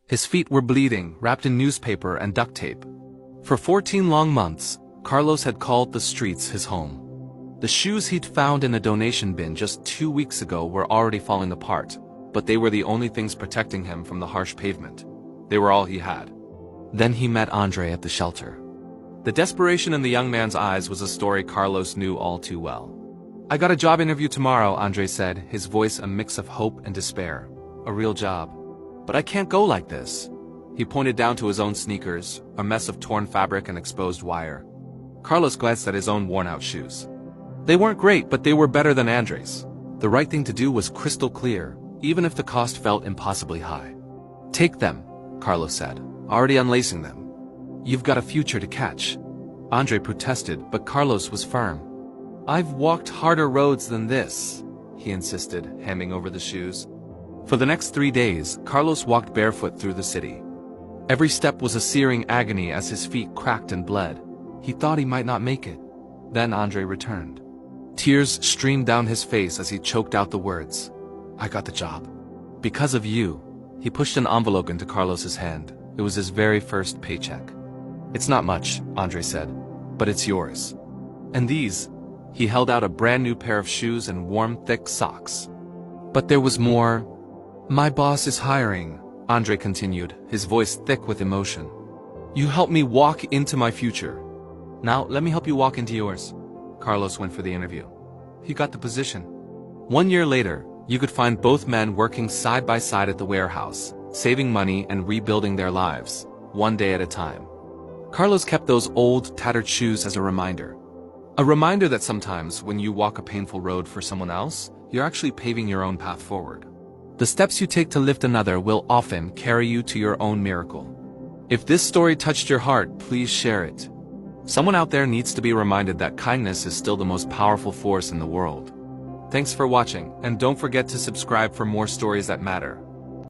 His feet were bleeding, wrapped in newspaper and duct tape. For 14 long months, Carlos had called the streets his home. The shoes he'd found in a donation bin just 2 weeks ago were already falling apart, but they were the only things protecting him from the harsh pavement. They were all he had. Then he met Andre at the shelter. The desperation in the young man's eyes was a story Carlos knew all too well. "I got a job interview tomorrow," Andre said, his voice a mix of hope and despair. "A real job. But I can't go like this." He pointed down to his own sneakers, a mess of torn fabric and exposed wire. Carlos glanced at his own worn-out shoes. They weren't great, but they were better than Andre's. The right thing to do was crystal clear, even if the cost felt impossibly high. "Take them," Carlos said, already unlacing them. "You've got a future to catch." Andre protested, but Carlos was firm. "I've walked harder roads than this," he insisted, handing over the shoes. For the next 3 days, Carlos walked barefoot through the city. Every step was a searing agony as his feet cracked and bled. He thought he might not make it. Then Andre returned. Tears streamed down his face as he choked out the words, "I got the job. Because of you." He pushed an envelope into Carlos's hand. It was his very first paycheck. "It's not much," Andre said, "but it's yours. And these," he held out a brand new pair of shoes and warm, thick socks. "But there was more. My boss is hiring," Andre continued, his voice thick with emotion. "You helped me walk into my future. Now let me help you walk into yours." Carlos went for the interview. He got the position. 1 year later, you could find both men working side by side at the warehouse, saving money and rebuilding their lives, one day at a time. Carlos kept those old, tattered shoes as a reminder. A reminder that sometimes, when you walk a painful road for someone else, you're actually paving your own path forward. The steps you take to lift another will often carry you to your own miracle. If this story touched your heart, please share it. Someone out there needs to be reminded that kindness is still the most powerful force in the world. Thanks for watching, and don't forget to subscribe for more stories that matter.